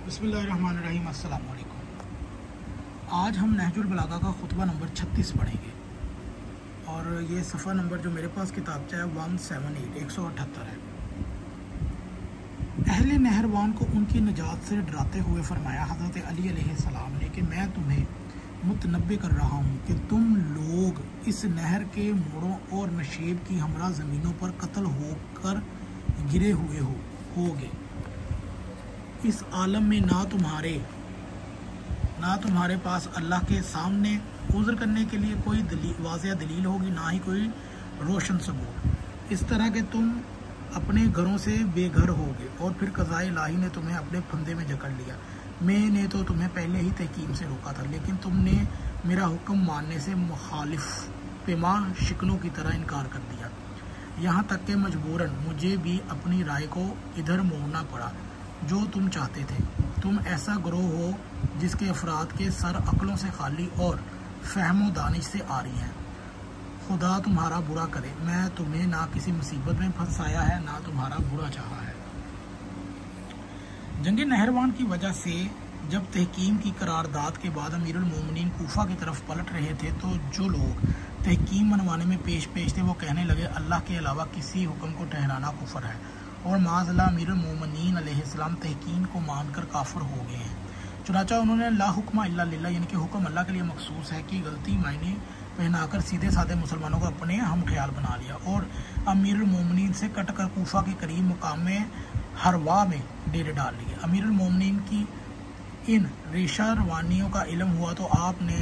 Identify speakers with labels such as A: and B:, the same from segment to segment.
A: बिस्मिल्लाहिर्रहमानिर्रहीम। अस्सलाम वालेकुम। आज हम नहजुल बलागा का खुतबा नंबर 36 पढ़ेंगे और ये सफ़ा नंबर जो मेरे पास किताबचा है 178 178 है। अहले नहरवान को उनकी निजात से डराते हुए फरमाया हज़रत अली अलैहिस्सलाम ने कि मैं तुम्हें मुतनब्बे कर रहा हूँ कि तुम लोग इस नहर के मोड़ों और नशेब की हमरा ज़मीनों पर कत्ल होकर गिरे हुए होगे। इस आलम में ना तुम्हारे पास अल्लाह के सामने उज़्र करने के लिए कोई वाज़िह दलील होगी, ना ही कोई रोशन सबूत। इस तरह के तुम अपने घरों से बेघर होगे और फिर क़ज़ाए इलाही ने तुम्हें अपने फंदे में जकड़ लिया। मैंने तो तुम्हें पहले ही तहकीम से रोका था, लेकिन तुमने मेरा हुक्म मानने से मुखालिफ पेमा शिकनों की तरह इनकार कर दिया। यहाँ तक कि मजबूरन मुझे भी अपनी राय को इधर मोड़ना पड़ा जो तुम चाहते थे। तुम ऐसा गिरोह हो जिसके अफराद के सर अक्लों से खाली और फहमो दानिश से आ रही हैं। खुदा तुम्हारा बुरा करे, मैं तुम्हें ना किसी मुसीबत में फंसाया है ना तुम्हारा बुरा चाहा है। जंग नहरवान की वजह से जब तहकीम की करारदाद के बाद अमीरुल मोमिनीन कूफा की तरफ पलट रहे थे तो जो लोग तहकीम मनवाने में पेश थे वो कहने लगे अल्लाह के अलावा किसी हुक्म को ठहराना कुफर है और माज़अल्लाह अमीरुल मोमिनीन अलैहिस्सलाम तहकीम को मानकर काफिर हो गए हैं। चुनाचा उन्होंने ला हुक्मा इल्ला लिल्लाह यानी कि हुक्म अल्लाह के लिए मखसूस है कि गलती मायने पहनाकर सीधे साधे मुसलमानों को अपने हम ख्याल बना लिया और अमीरुल मोमिनीन से कटकर कूफा के करीब मुकाम में हरवा में डेरे डाल लिए। अमीरुल मोमिनीन की इन रेशा रवानियों का इल्म हुआ तो आपने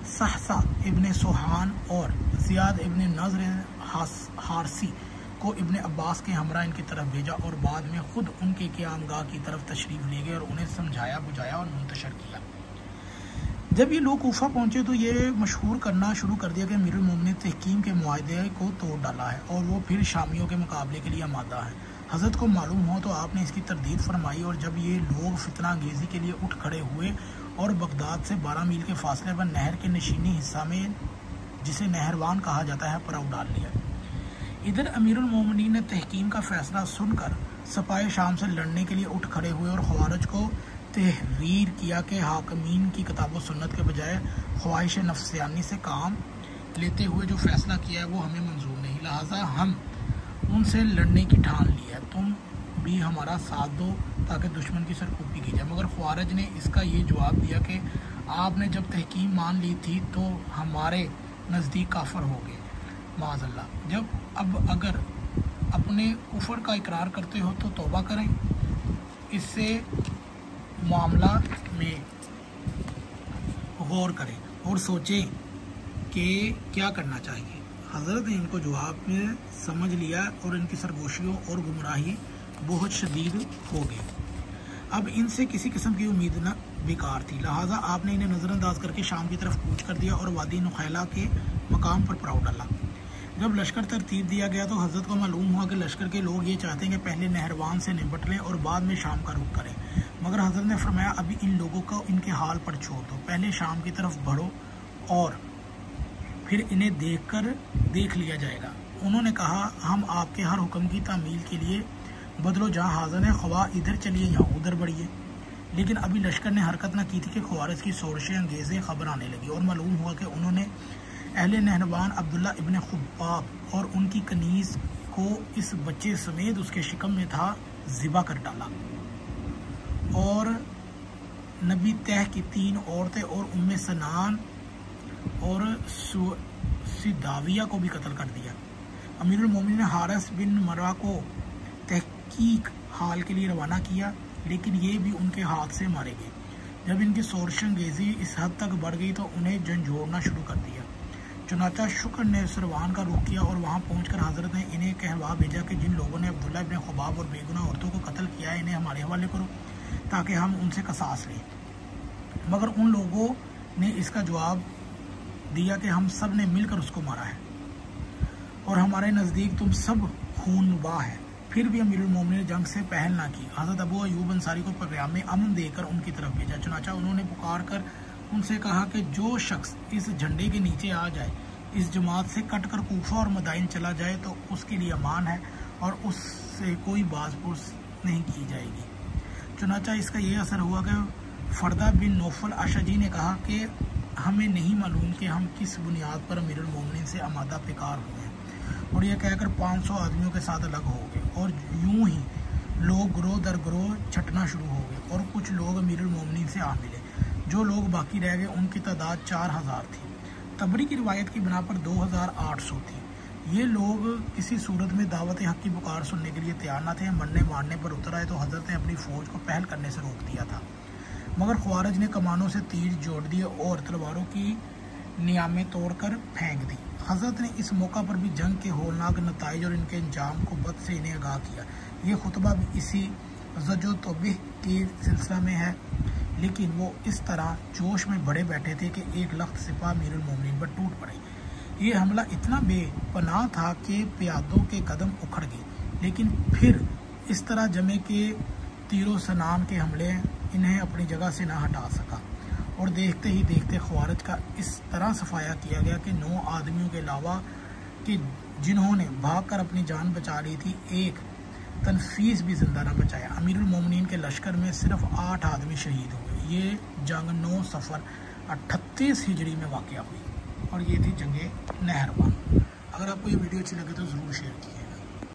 A: सहसा इब्ने सोहान और ज़ियाद इब्ने नज़र हारसी को इब्ने अब्बास के हमरा इनकी तरफ भेजा और बाद में खुद उनके क़यामगाह की तरफ तशरीफ़ ले गए और उन्हें समझाया बुझाया और मुंतशर किया। जब ये लोग कूफा पहुंचे तो ये मशहूर करना शुरू कर दिया कि अमीरुल मोमिनीन तहकीम के मुआहदे को तोड़ डाला है और वो फिर शामियों के मुकाबले के लिए आमादा है। हज़रत को मालूम हो तो आपने इसकी तरदीद फरमाई और जब ये लोग फितना अंगेज़ी के लिए उठ खड़े हुए और बगदाद से 12 मील के फासले पर नहर के नशीनी हिस्सा में जिसे नहरवान कहा जाता है पड़ाव डाल लिया। इधर अमीरुल मोमिनीन ने तहकीम का फैसला सुनकर सपाए शाम से लड़ने के लिए उठ खड़े हुए और ख्वारिज को तहरीर किया कि हाकमीन की किताब व सुन्नत के बजाय ख्वाहिश नफ्सियानी से काम लेते हुए जो फैसला किया है वो हमें मंजूर नहीं, लिहाजा हम उनसे लड़ने की ठान ली है। तुम भी हमारा साथ दो ताकि दुश्मन की सरकूबी की जाए। मगर ख्वारिज ने इसका ये जवाब दिया कि आपने जब तहकीम मान ली थी तो हमारे नज़दीक काफर हो गए माज़अल्लाह। जब अब अगर अपने कुफर का इकरार करते हो तो तौबा करें, इससे मामला में गौर करें और सोचें कि क्या करना चाहिए। हज़रत ने इनको जवाब में समझ लिया और इनकी सरगोशियों और गुमराही बहुत शदीद हो गई। अब इनसे किसी किस्म की उम्मीद न बेकार थी, लिहाजा आपने इन्हें नज़रअंदाज करके शाम की तरफ कूच कर दिया और वादी नुखैला के मकाम पर पड़ाव डाला। जब लश्कर तरतीब दिया गया तो हज़रत को मालूम हुआ कि लश्कर के लोग ये चाहते हैं कि पहले नहरवान से निपट लें और बाद में शाम का रुख करें। मगर हज़रत ने फरमाया अभी इन लोगों को इनके हाल पर छोड़ दो, पहले शाम की तरफ बढ़ो और फिर इन्हें देख लिया जाएगा। उन्होंने कहा हम आपके हर हुक्म की तामील के लिए बदलो जहाँ हाज़िर है, ख्वा इधर चलिए या उधर बढ़िए। लेकिन अभी लश्कर ने हरकत न की थी कि ख्वारिज की शोरशें अंगेज़ें खबर आने लगी और मालूम हुआ कि उन्होंने अहले नहरवान अब्दुल्ला इब्ने खुब्बाब और उनकी कनीज़ को इस बच्चे समेत उसके शिकम में था ज़िबा कर डाला और नबी तह की 3 औरतें और उम्मे सनान और सिदाविया को भी कत्ल कर दिया। अमीरुल मोमिनीन ने हारिस बिन मरवा को तहकीक हाल के लिए रवाना किया, लेकिन ये भी उनके हाथ से मारे गए। जब इनकी शोरश अंगेज़ी इस हद तक बढ़ गई तो उन्हें झंझोड़ना शुरू कर दिया। चुनाचा शुक्र ने सरवान का रुख किया और वहाँ पहुँचकर हज़रत ने इन्हें कहवा भेजा कि जिन लोगों ने अब्दुल्ला इब्ने खुबाब और बेगुनाह औरतों को कत्ल किया है इन्हें हमारे हवाले करो ताकि हम उनसे कसास लें। मगर उन लोगों ने इसका जवाब दिया कि हम सब ने मिलकर उसको मारा है और हमारे नज़दीक तुम सब खूननुबा है। फिर भी अमीरुल मोमिनीन ने जंग से पहल ना की। हज़रत अबू अयूब अंसारी को पैगाम अमन देकर उनकी तरफ भेजा। चुनाचा उन्होंने पुकार कर उनसे कहा कि जो शख्स इस झंडे के नीचे आ जाए, इस जमात से कटकर कूफा और मदाइन चला जाए तो उसके लिए अमान है और उससे कोई बाज़पुर्स नहीं की जाएगी। चुनाचा इसका ये असर हुआ कि फरदा बिन नौफल अशजी ने कहा कि हमें नहीं मालूम कि हम किस बुनियाद पर अमीरुल मोमिनीन से आमादा बेकार हुए हैं, और यह कहकर 500 आदमियों के साथ अलग हो गए। और यूं ही लोग ग्रोह दर ग्रोह छटना शुरू हो गए और कुछ लोग अमीरुल मोमिनीन से आ मिले। जो लोग बाकी रह गए उनकी तादाद 4000 थी। तबरी की रिवायत की बिना पर 2800 थी। ये लोग किसी सूरत में दावत हक की पुकार सुनने के लिए तैयार न थे। मरने मारने पर उतर आए तो हजरत ने अपनी फौज को पहल करने से रोक दिया था, मगर ख्वारिज ने कमानों से तीर जोड़ दिए और तलवारों की नियामें तोड़कर फेंक दी। हजरत ने इस मौका पर भी जंग के होलनाक नताइज और इनके अंजाम को बद से इन्हें आगाह किया। ये खुतबा भी इसी ज़जो तौबीह के सिलसिला में है, लेकिन वो इस तरह जोश में बड़े बैठे थे कि एक लख्त सिपाह अमीरुल मोमिनीन पर टूट पड़े। ये हमला इतना बेपनाह था कि प्यादों के कदम उखड़ गए, लेकिन फिर इस तरह जमे के तीरों सनाम के हमले इन्हें अपनी जगह से ना हटा सका, और देखते ही देखते ख्वारिज का इस तरह सफाया किया गया कि 9 आदमियों के अलावा कि जिन्होंने भागकर अपनी जान बचा ली थी, एक तनफीस भी जिंदा न बचाया। अमीरुल मोमिनीन के लश्कर में सिर्फ 8 आदमी शहीद हुए। ये जंग 9 सफ़र 38 हिजरी में वाक़या हुई और ये थी जंगे नहरवान। अगर आपको ये वीडियो अच्छी लगे तो ज़रूर शेयर कीजिए।